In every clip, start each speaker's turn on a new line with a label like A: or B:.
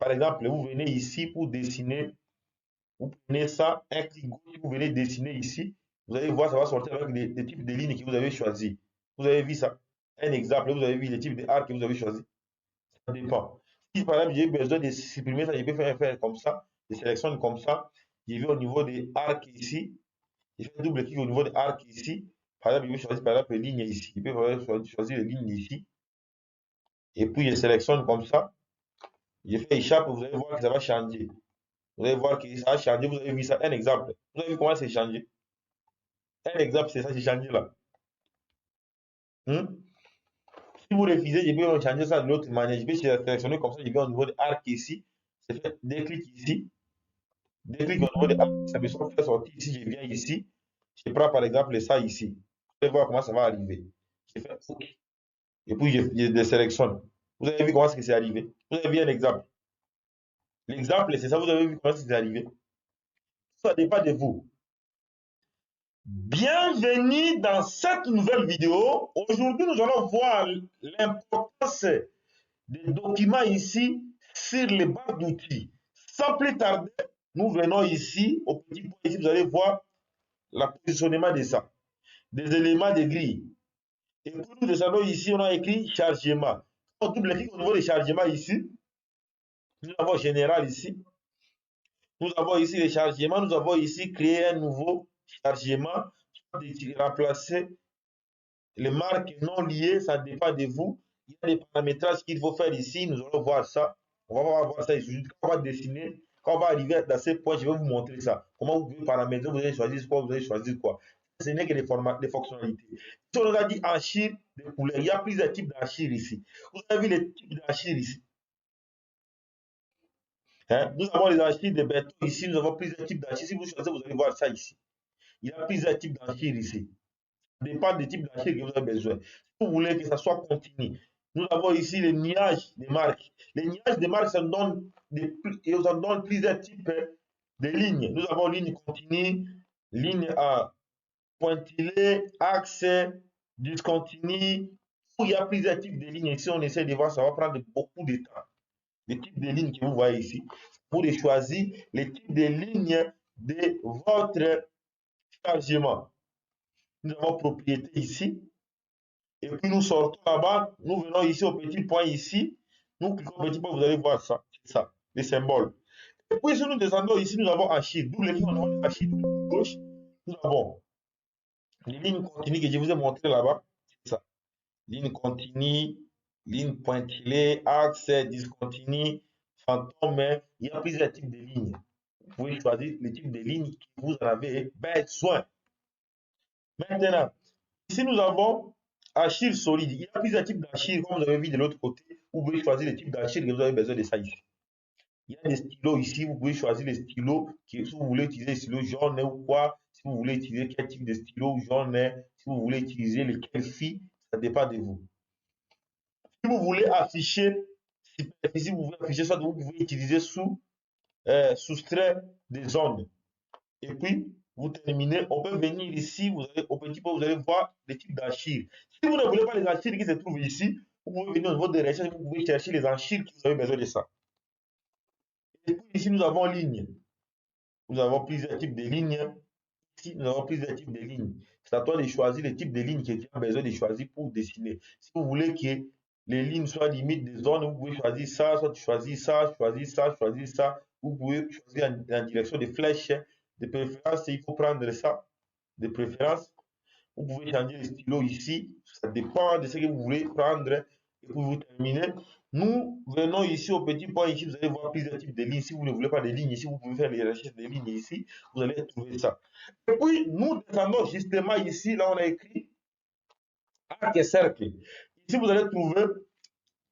A: Par exemple, vous venez ici pour dessiner, vous prenez ça, un clic gauche, vous venez dessiner ici. Vous allez voir, ça va sortir avec des types de lignes que vous avez choisis. Vous avez vu ça? Un exemple, vous avez vu les types d'arcs que vous avez choisis. Ça dépend. Si par exemple j'ai besoin de supprimer ça, je peux faire comme ça. Je sélectionne comme ça. Je vais au niveau des arcs ici. Je fais double clic au niveau des arcs ici. Par exemple, je vais choisir par exemple les lignes ici. Je peux choisir les lignes ici. Et puis je sélectionne comme ça. Je fais échappe, vous allez voir que ça va changer. Vous allez voir que ça a changé. Vous avez vu ça. Un exemple. Vous avez vu comment c'est changé. Un exemple, c'est ça, c'est changé là. Hmm? Si vous refusez, je peux changer ça de l'autre manière. Je vais sélectionner comme ça. Je vais au niveau de arc ici. Je fais deux clics ici. Deux clics au niveau de arc. Ça me fait sortir ici. Je viens ici. Je prends par exemple ça ici. Vous allez voir comment ça va arriver. Je fais OK. Et puis je sélectionne. Vous avez vu comment c'est arrivé. Vous avez vu un exemple. L'exemple, c'est ça. Vous avez vu comment c'est arrivé. Ça dépend de vous. Bienvenue dans cette nouvelle vidéo. Aujourd'hui, nous allons voir l'importance des documents ici sur les barres d'outils. Sans plus tarder, nous venons ici, au petit point ici, vous allez voir le positionnement de ça, des éléments de grille. Et puis nous descendons ici, on a écrit chargement. On double clic au niveau des chargements ici. Nous avons général ici. Nous avons ici les chargements. Nous avons ici créer un nouveau chargement. Remplacer les marques non liées, ça dépend de vous. Il y a des paramétrages qu'il faut faire ici. Nous allons voir ça. On va voir ça ici. Quand on va dessiner, quand on va arriver dans ce point, je vais vous montrer ça. Comment vous pouvez paramétrer, vous allez choisir quoi, vous allez choisir quoi. Ce n'est que des formats, des fonctionnalités. Si on a dit archives de couleurs, il y a plusieurs types d'archives ici. Vous avez vu les types d'archives ici. Hein? Nous avons les archives de béton ici. Nous avons plusieurs types d'archives. Si vous choisissez, vous allez voir ça ici. Il y a plusieurs types d'archives ici. Dépend des types d'archives que vous avez besoin. Si vous voulez que ça soit continu, nous avons ici les nuages de marques. Les nuages de marques, ça nous donne, ça nous donne plusieurs types de lignes. Nous avons ligne continue, ligne à pointillée, axe, discontinu. Il y a plusieurs types de lignes. Ici, on essaie de voir, ça va prendre beaucoup de temps. Les types de lignes que vous voyez ici, pour choisir les types de lignes de votre chargement. Nous avons propriété ici. Et puis nous sortons là-bas, nous venons ici au petit point ici, nous cliquons au petit point, vous allez voir ça, c'est ça, les symboles. Et puis si nous descendons ici, nous avons Achille, d'où les lignes on a Achille, gauche, nous avons les lignes continues que je vous ai montrées là-bas, c'est ça, ligne continue, ligne pointillée, axe, discontinu, fantôme, il y a plusieurs types de lignes. Vous pouvez choisir le type de ligne que vous en avez besoin. Maintenant, ici nous avons archives solides. Il y a plusieurs types d'archives, comme vous avez vu de l'autre côté. Vous pouvez choisir le type d'archives que vous avez besoin de ça ici. Il y a des stylos ici, vous pouvez choisir les stylos, si vous voulez utiliser les stylos jaunes ou quoi, si vous voulez utiliser quel type de stylo jaune, si vous voulez utiliser lequel fil, ça dépend de vous. Si vous voulez afficher, si vous voulez afficher ça, vous pouvez utiliser soustrait des ondes. Et puis, vous terminez, on peut venir ici, vous allez, au petit peu, vous allez voir les types d'archives. Si vous ne voulez pas les archives qui se trouvent ici, vous pouvez venir au niveau des recherches, vous pouvez chercher les archives qui vous avez besoin de ça. Et puis ici, nous avons ligne. Nous avons plusieurs types de lignes. Ici, nous avons plusieurs types de lignes. C'est à toi de choisir le type de ligne que tu as besoin de choisir pour dessiner. Si vous voulez que les lignes soient limites des zones, vous pouvez choisir ça, soit tu choisis ça, choisis ça, choisis ça. Vous pouvez choisir en direction des flèches. De préférence, il faut prendre ça de préférence. Vous pouvez changer le stylo ici. Ça dépend de ce que vous voulez prendre. Et pour vous terminer, nous venons ici au petit point ici. Vous allez voir plusieurs types de lignes. Si vous ne voulez pas de lignes ici, vous pouvez faire les recherches de lignes ici. Vous allez trouver ça. Et puis, nous descendons justement ici. Là, on a écrit arc et cercle. Ici, vous allez trouver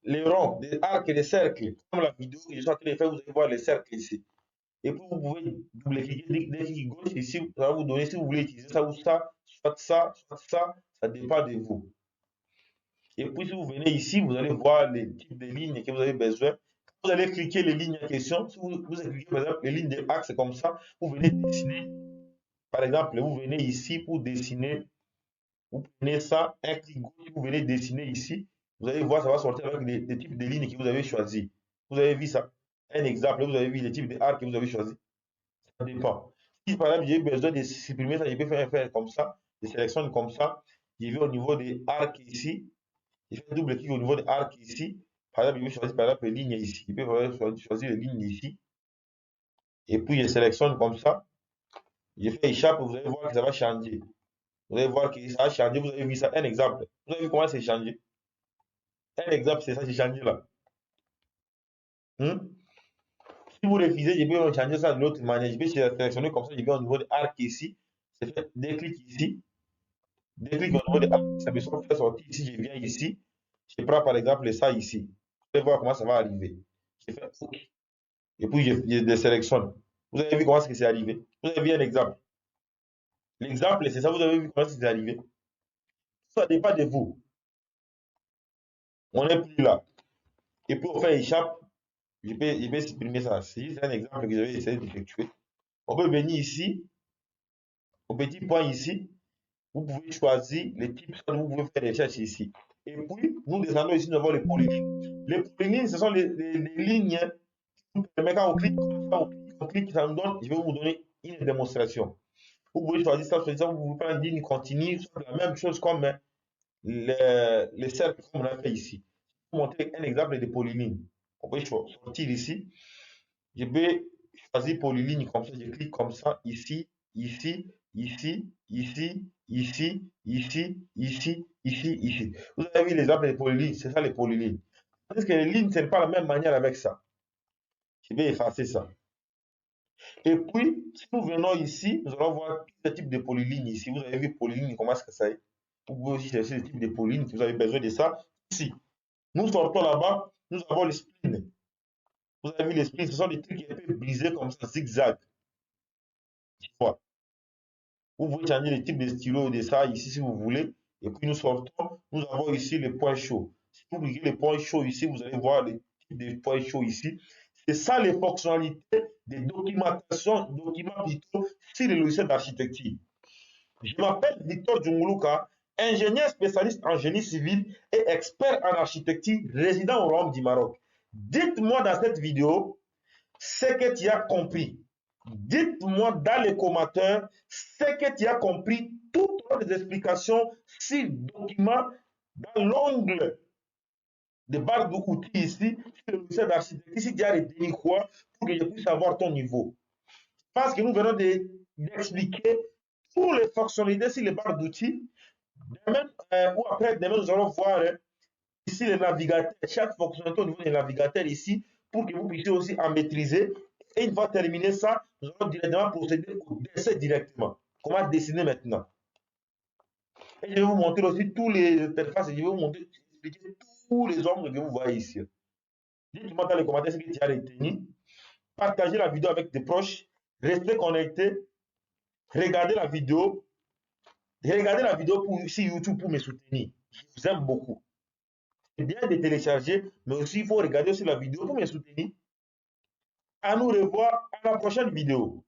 A: les ronds, des arcs et des cercles. Comme la vidéo que je suis en train de faire, vous allez voir les cercles ici. Et puis, vous pouvez double-cliquer dès clic gauche ici, ça va vous donner si vous voulez utiliser ça ou ça, soit ça, ça dépend de vous. Et puis, si vous venez ici, vous allez voir les types de lignes que vous avez besoin. Vous allez cliquer les lignes en question. Si vous cliquez, par exemple, les lignes d'axe comme ça, vous venez dessiner. Par exemple, vous venez ici pour dessiner. Vous prenez ça, un clic gauche, vous venez dessiner ici. Vous allez voir, ça va sortir avec des types de lignes que vous avez choisis. Vous avez vu ça? Un exemple, vous avez vu les types d'art que vous avez choisi. Ça dépend. Si par exemple j'ai besoin de supprimer ça, je peux faire comme ça. Je sélectionne comme ça. Je vais au niveau des arcs ici. Je fais double clic au niveau des arcs ici. Par exemple, je vais choisir par exemple les lignes ici. Je peux choisir les lignes ici. Et puis je sélectionne comme ça. Je fais échappe, vous allez voir que ça va changer. Vous allez voir que ça a changé. Vous avez vu ça. Un exemple. Vous avez vu comment c'est changé? Un exemple, c'est ça, c'est changé là. Hmm? Si vous refusez, je peux changer ça de l'autre manière. Je vais sélectionner comme ça. Je vais au niveau de arc ici. Je fais deux clics ici. Deux clics au niveau de arc. Ça me fait sortir ici. Je viens ici. Je prends par exemple ça ici. Vous allez voir comment ça va arriver. Je fais OK. Et puis je les sélectionne. Vous avez vu comment c'est arrivé? Vous avez vu un exemple. L'exemple, c'est ça. Vous avez vu comment c'est arrivé? Ça dépend de vous. On n'est plus là. Et puis on fait échappe. Je peux supprimer ça. C'est un exemple que j'avais essayé d'effectuer. On peut venir ici, au petit point ici. Vous pouvez choisir les types, vous pouvez faire des recherches ici. Et puis, vous descendez ici devant les polylignes. Les polylignes, ce sont les lignes qui nous permettent, quand on clique comme ça, on clique, ça nous donne, je vais vous donner une démonstration. Vous pouvez choisir ça, vous pouvez prendre une ligne continue, la même chose comme les cercles comme on a fait ici. Je vais vous montrer un exemple de polyligne. On peut sortir ici. Je vais choisir polyligne comme ça, je clique comme ça, ici, ici, ici, ici, ici, ici, ici, ici, ici. Vous avez vu l'exemple des polylignes, c'est ça les polylignes. Parce que les lignes, ce n'est pas la même manière avec ça. Je vais effacer ça. Et puis, si nous venons ici, nous allons voir ce type de polylignes ici. Vous avez vu polyligne, comment est-ce que ça est? Vous pouvez aussi chercher le type de polylignes, vous avez besoin de ça. Ici, nous sortons là-bas, nous avons le spline. Vous avez vu les splines, ce sont des trucs qui peuvent briser comme ça, zigzag. Vous pouvez changer le type de stylo de ça ici si vous voulez. Et puis nous sortons, nous avons ici les points chauds. Si vous cliquez les points chauds ici, vous allez voir le type de points chauds ici. C'est ça les fonctionnalités de documentation, documents plutôt sur les logiciels d'architecture. Je m'appelle Victor Djunguluka, ingénieur spécialiste en génie civil et expert en architecture résident au Royaume du Maroc. Dites-moi dans cette vidéo ce que tu as compris. Dites-moi dans les commentaires ce que tu as compris, toutes les explications sur le document dans l'onglet de barre d'outils ici, sur le logiciel d'architecture, si tu as retenu quoi pour que je puisse savoir ton niveau. Parce que nous venons d'expliquer toutes les fonctionnalités sur les barres d'outils. Demain, ou après, demain, nous allons voir ici les navigateurs, chaque fonctionnalité au niveau des navigateurs ici, pour que vous puissiez aussi en maîtriser. Et une fois terminé ça, nous allons directement procéder au dessin directement. Comment dessiner maintenant? Et je vais vous montrer aussi tous les interfaces et je vais vous montrer, expliquer tous les ongles que vous voyez ici. Dites-moi dans les commentaires ce que tu as retenu. Partagez la vidéo avec tes proches. Restez connectés. Regardez la vidéo. Regardez la vidéo sur YouTube pour me soutenir. Je vous aime beaucoup. C'est bien de télécharger, mais aussi il faut regarder aussi la vidéo pour me soutenir. À nous revoir à la prochaine vidéo.